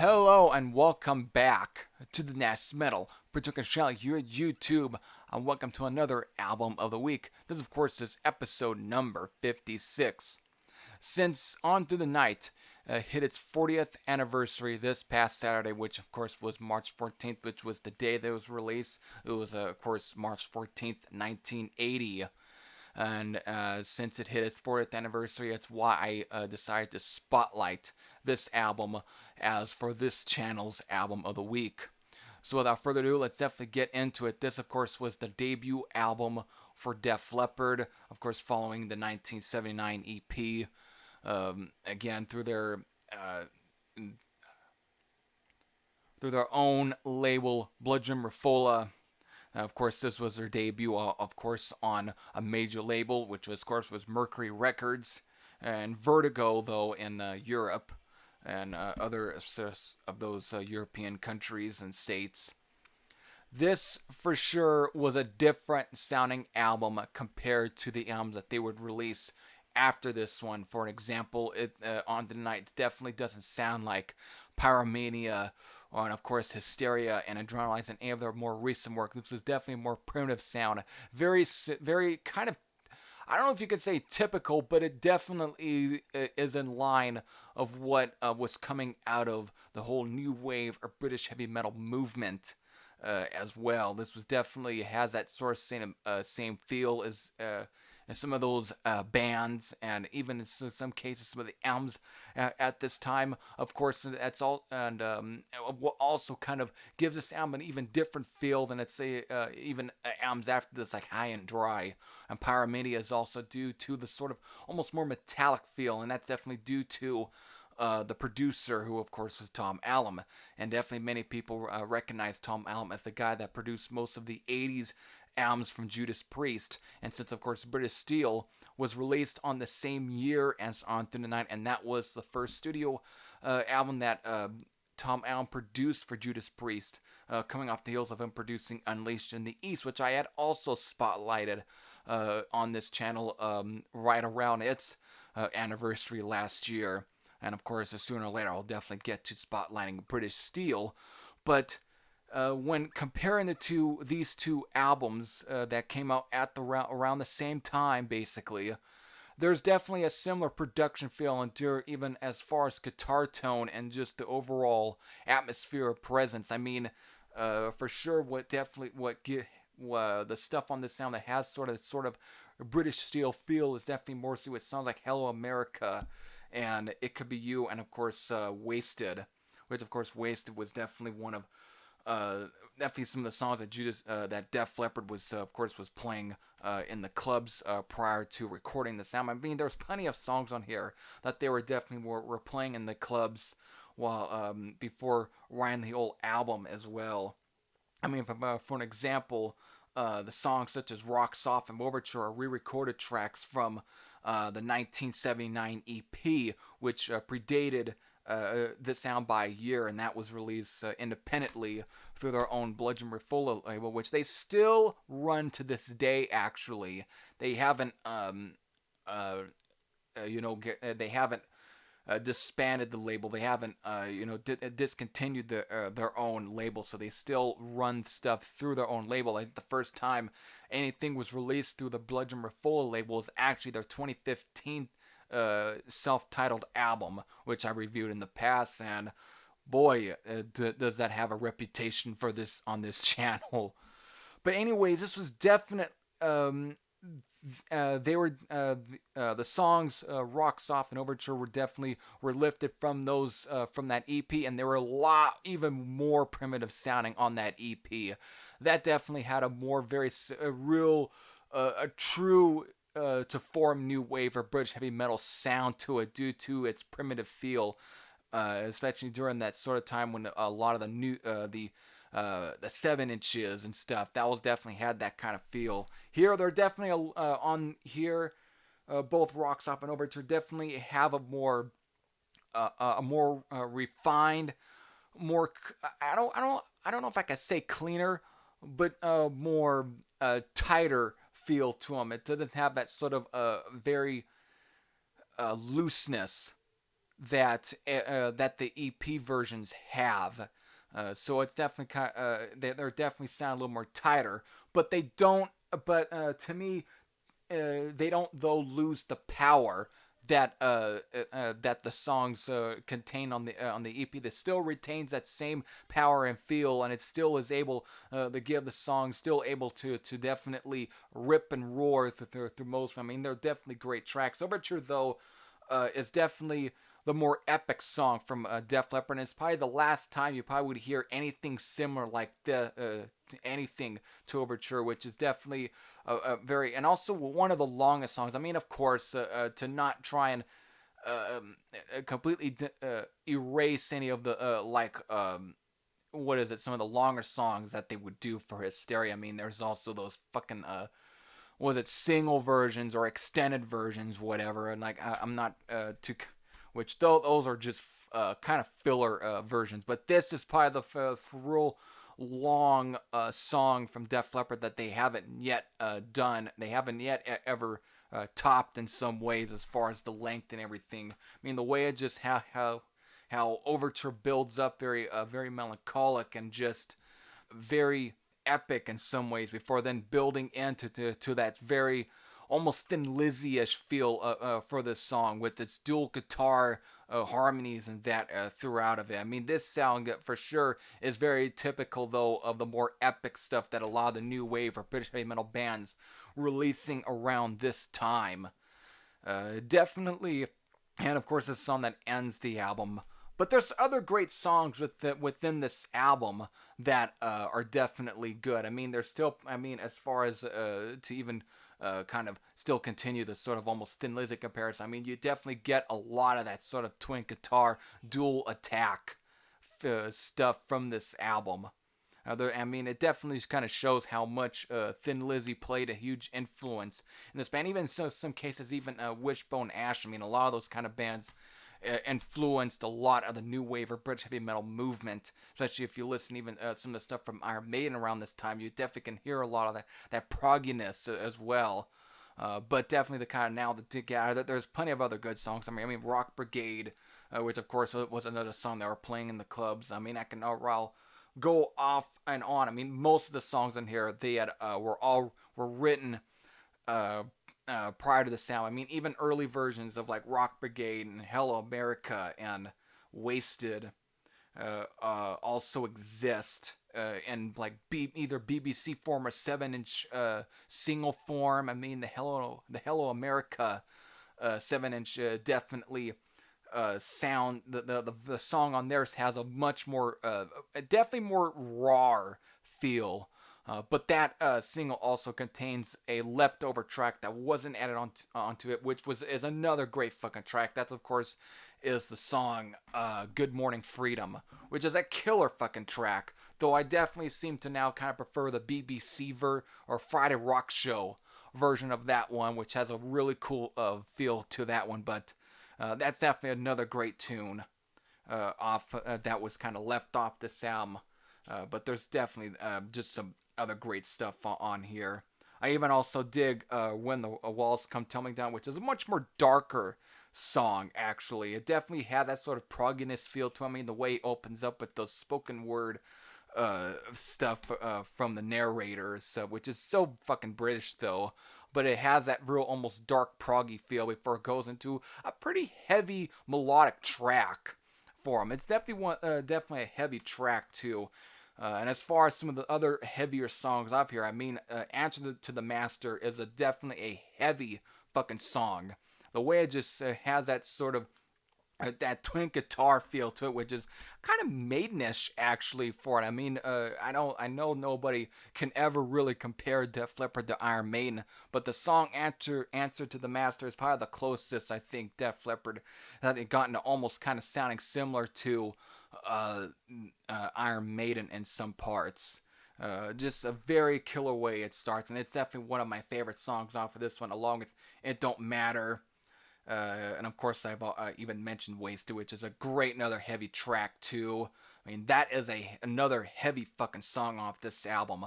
Hello and welcome back to the Nash Metal Production channel here at YouTube, and welcome to another album of the week. This, of course, is episode number 56. Since On Through the Night hit its 40th anniversary this past Saturday, which of course was March 14th, which was the day that it was released. It was, of course, March 14th, 1980. And since it hit its 40th anniversary, that's why I decided to spotlight this album as for this channel's album of the week. So without further ado, let's definitely get into it. This, of course, was the debut album for Def Leppard, of course, following the 1979 EP. Again, through their own label, Bludgeon Refola. Of course, this was their debut, of course, on a major label, which was, of course, was Mercury Records, and Vertigo, though, in Europe, and other of those European countries and states. This, for sure, was a different sounding album compared to the albums that they would release after this one. For an example, On the Night definitely doesn't sound like Pyromania, and of course Hysteria and Adrenalize and any of their more recent work. This was definitely a more primitive sound, very kind of, I don't know if you could say typical, but it definitely is in line of what was coming out of the whole new wave or British heavy metal movement as well. This was definitely has that sort of same feel as some of those bands, and even in some cases some of the albums at this time. Of course, that's all, and what also kind of gives this album an even different feel than, let's say, even albums after this, like High and Dry. And Pyromania is also due to the sort of almost more metallic feel, and that's definitely due to the producer, who of course was Tom Allom. And definitely many people recognize Tom Allom as the guy that produced most of the 80s albums from Judas Priest. And since, of course, British Steel was released on the same year as On Through the Night, and that was the first studio album that Tom Allom produced for Judas Priest, coming off the heels of him producing Unleashed in the East, which I had also spotlighted on this channel right around its anniversary last year. And of course, sooner or later, I'll definitely get to spotlighting British Steel. But when comparing these two albums that came out at around the same time, basically, there's definitely a similar production feel, and even as far as guitar tone and just the overall atmosphere of presence. I mean, for sure, the stuff on this sound that has sort of a British Steel feel is definitely more so. It sounds like Hello America and It Could Be You, and of course Wasted, which of course Wasted was definitely one of definitely some of the songs that that Def Leppard was playing in the clubs prior to recording this album. I mean, there's plenty of songs on here that they were definitely were playing in the clubs while before writing the whole album as well. I mean, for an example, the songs such as Rock Soft and Overture are re-recorded tracks from the 1979 EP, which predated this sound by a year, and that was released independently through their own Bludgeon Refola label, which they still run to this day. Actually, they haven't, they haven't disbanded the label. They haven't, discontinued their own label, so they still run stuff through their own label. I think the first time anything was released through the Bludgeon Refola label is actually their 2015 self-titled album, which I reviewed in the past, and boy, does that have a reputation for this on this channel. But anyways, this was definite. The songs Rock Soft and Overture were lifted from those from that EP, and they were a lot even more primitive sounding on that EP. That definitely had a more real a true to form new wave or British heavy metal sound to it due to its primitive feel, especially during that sort of time when a lot of the new the 7 inches and stuff that was definitely had that kind of feel. Here they're definitely on here. Both Rockstop and Overture definitely have a more refined, more I don't know if I could say cleaner, but more tighter feel to them. It doesn't have that sort of very looseness that the EP versions have. So it's definitely they're definitely sound a little more tighter, but they don't. But to me, they don't though lose the power that the songs contain on the EP. That still retains that same power and feel, and it still is able to give the song still able to definitely rip and roar through most. I mean, they're definitely great tracks. Overture though is definitely the more epic song from Def Leppard. And it's probably the last time you probably would hear anything similar like to anything to Overture, which is definitely very, and also one of the longest songs. I mean, of course, to not try and completely erase any of the what is it? Some of the longer songs that they would do for Hysteria. I mean, there's also those fucking was it single versions or extended versions, whatever. And like I'm not too, which those are just kind of filler versions. But this is probably the real long song from Def Leppard that they haven't yet done. They haven't yet ever topped in some ways as far as the length and everything. I mean, the way it just how Overture builds up very melancholic and just very epic in some ways before then building into to that very almost Thin Lizzy-ish feel for this song with its dual guitar harmonies and that throughout of it. I mean, this sound for sure is very typical though of the more epic stuff that a lot of the new wave or British heavy metal bands releasing around this time. Definitely, and of course, this song that ends the album. But there's other great songs within this album that are definitely good. I mean, there's still, I mean, as far as to even kind of still continue the sort of almost Thin Lizzy comparison, I mean, you definitely get a lot of that sort of twin guitar dual attack stuff from this album. I mean, it definitely kind of shows how much Thin Lizzy played a huge influence in this band. Even in some cases, even Wishbone Ash. I mean, a lot of those kind of bands influenced a lot of the new wave or British heavy metal movement. Especially if you listen even some of the stuff from Iron Maiden around this time, you definitely can hear a lot of that progginess as well. But definitely the kind of now that together, there's plenty of other good songs. I mean, Rock Brigade, which of course was another song that were playing in the clubs. I mean, I can go off and on. I mean, most of the songs in here were written prior to the sound. I mean, even early versions of like Rock Brigade and Hello America and Wasted also exist in like either BBC form or 7-inch single form. I mean, the Hello America 7-inch definitely sound. The song on theirs has a much more definitely more raw feel. But that single also contains a leftover track that wasn't added onto it, which is another great fucking track. That, of course, is the song Good Morning Freedom, which is a killer fucking track. Though I definitely seem to now kind of prefer the BBC or Friday Rock Show version of that one, which has a really cool feel to that one. But that's definitely another great tune off that was kind of left off this album. But there's definitely just some other great stuff on here. I even also dig When the Walls Come Tumbling Down, which is a much more darker song, actually. It definitely had that sort of progginess feel to it. I mean, the way it opens up with those spoken word stuff from the narrators, which is so fucking British, though. But it has that real almost dark proggy feel before it goes into a pretty heavy melodic track for him. It's definitely a heavy track, too. And as far as some of the other heavier songs I've heard, I mean, Answer to the Master is definitely a heavy fucking song. The way it just has that sort of that twin guitar feel to it, which is kind of maidenish actually for it. I mean, I know nobody can ever really compare Def Leppard to Iron Maiden, but the song Answer to the Master is probably the closest I think Def Leppard has gotten to almost kind of sounding similar to uh, Iron Maiden in some parts. Just a very killer way it starts, and it's definitely one of my favorite songs off of this one, along with "It Don't Matter." And of course, I've even mentioned Wasted, which is a great another heavy track too. I mean, that is another heavy fucking song off this album.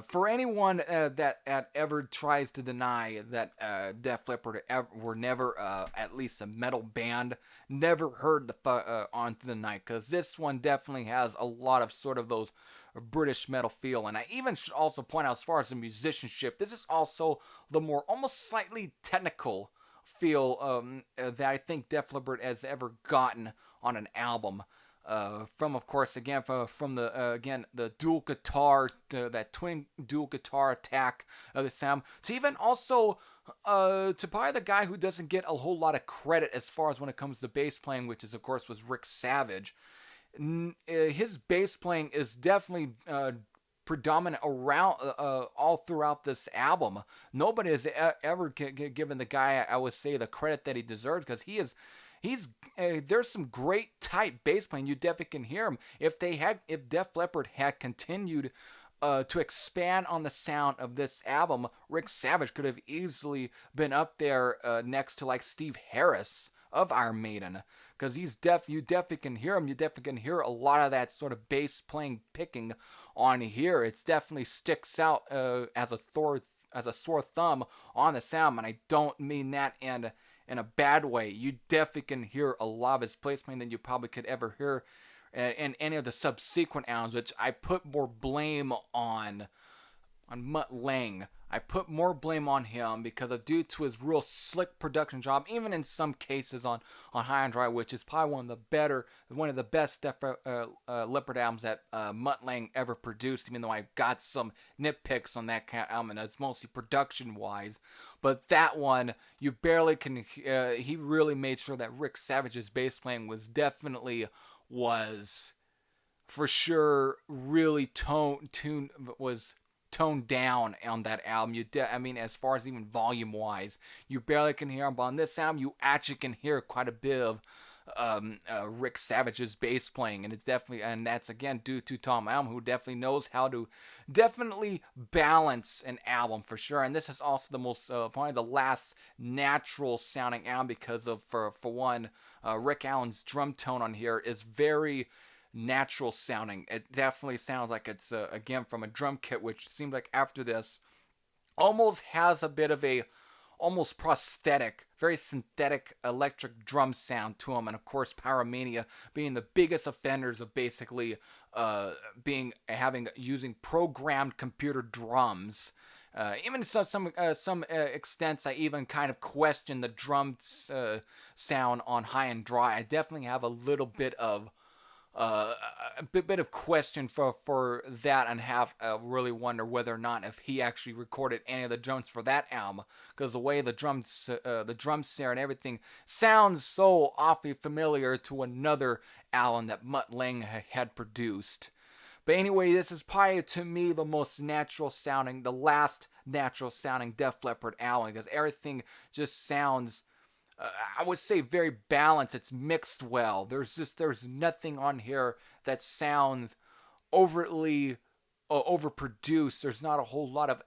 For anyone that ever tries to deny that Def Leppard were never at least a metal band, never heard On Through the Night, because this one definitely has a lot of sort of those British metal feel. And I even should also point out, as far as the musicianship, this is also the more almost slightly technical feel that I think Def Leppard has ever gotten on an album. From of course again from the again the dual guitar, that twin dual guitar attack of the sound, to even also to probably the guy who doesn't get a whole lot of credit as far as when it comes to bass playing, which is of course was Rick Savage. His bass playing is definitely predominant around all throughout this album. Nobody has ever given the guy, I would say, the credit that he deserves, because he's there's some great tight bass playing. You definitely can hear him. If Def Leppard had continued to expand on the sound of this album, Rick Savage could have easily been up there next to like Steve Harris of Iron Maiden, because you definitely can hear him. You definitely can hear a lot of that sort of bass playing picking on here. It's definitely sticks out as a sore thumb on the sound, and I don't mean that in a bad way. You definitely can hear a lot of his bass playing than you probably could ever hear in any of the subsequent albums, which I put more blame on Mutt Lange. I put more blame on him because of due to his real slick production job, even in some cases on High and Dry, which is probably one of the best Def Leppard albums that Mutt Lange ever produced. Even though I got some nitpicks on that album, and it's mostly production wise, but that one you barely can. He really made sure that Rick Savage's bass playing was for sure really toned down on that album. I mean, as far as even volume wise, you barely can hear him. But on this album, you actually can hear quite a bit of Rick Savage's bass playing, and that's again due to Tom Allen, who definitely knows how to definitely balance an album for sure. And this is also the most probably the last natural sounding album, because of for one, Rick Allen's drum tone on here is very natural sounding. It definitely sounds like it's again from a drum kit, which seems like after this almost has a bit of a almost prosthetic, very synthetic electric drum sound to them. And of course, Pyromania being the biggest offenders of basically using programmed computer drums. Even some extents, I even kind of question the drum sound on High and Dry. I definitely have a little bit of a bit of question for that, and have really wonder whether or not if he actually recorded any of the drums for that album, because the way the drum snare and everything sounds so awfully familiar to another album that Mutt Lange had produced. But anyway, this is probably to me the last natural sounding Def Leppard album, because everything just sounds, I would say, very balanced. It's mixed well. There's nothing on here that sounds overtly overproduced. There's not a whole lot of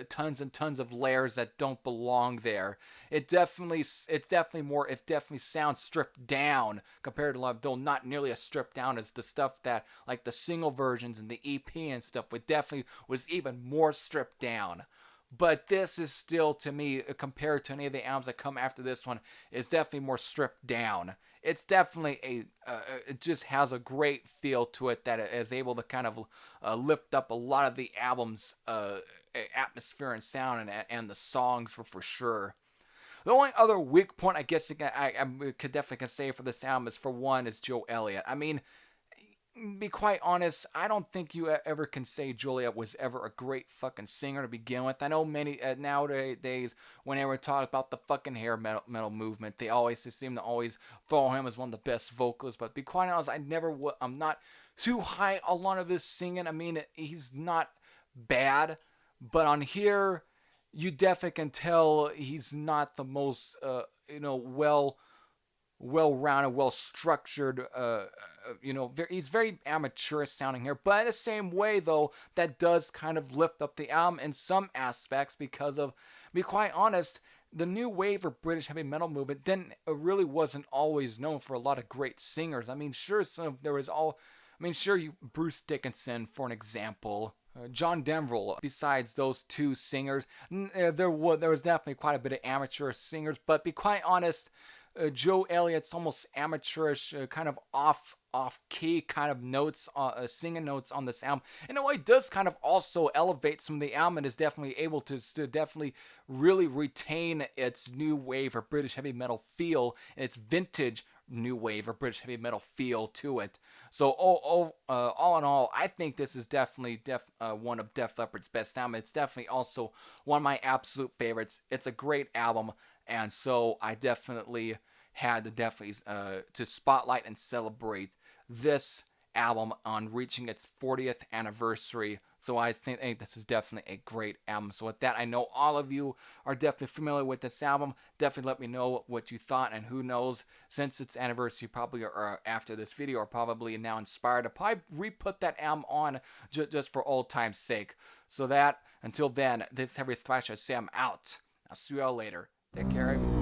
tons and tons of layers that don't belong there. It definitely sounds stripped down compared to though not nearly as stripped down as the stuff that like the single versions and the EP and stuff. It definitely was even more stripped down. But this is still, to me, compared to any of the albums that come after this one, is definitely more stripped down. It's definitely it just has a great feel to it that is able to kind of lift up a lot of the album's atmosphere and sound and the songs for sure. The only other weak point I guess I could definitely say for this album is, for one, is Joe Elliott. I mean, be quite honest, I don't think you ever can say Juliet was ever a great fucking singer to begin with. I know many nowadays, whenever talk about the fucking hair metal movement, they always just seem to always throw him as one of the best vocalists. But be quite honest, I'm not too high on a lot of his singing. I mean, he's not bad, but on here, you definitely can tell he's not the most, well-rounded, well-structured. He's very amateur sounding here, but in the same way, though, that does kind of lift up the album in some aspects because of, to be quite honest, the new wave of British heavy metal movement didn't really wasn't always known for a lot of great singers. I mean, sure, you Bruce Dickinson for an example. John Denver. Besides those two singers, there was definitely quite a bit of amateur singers. But be quite honest, Joe Elliott's almost amateurish, kind of off key kind of notes, singing notes on this album. In a way, does kind of also elevate some of the album and is definitely able to definitely really retain its new wave or British heavy metal feel and its vintage new wave or British heavy metal feel to it. So all in all, I think this is definitely one of Def Leppard's best albums. It's definitely also one of my absolute favorites. It's a great album, and so I definitely had to spotlight and celebrate this album on reaching its 40th anniversary. So I think this is definitely a great album. So with that, I know all of you are definitely familiar with this album. Definitely let me know what you thought, and who knows, since its anniversary probably or after this video are probably now inspired to probably re-put that album on just for old time's sake. So that, until then, this Heavy Thrash, I say I'm out. I'll see you all later. Take care, everyone.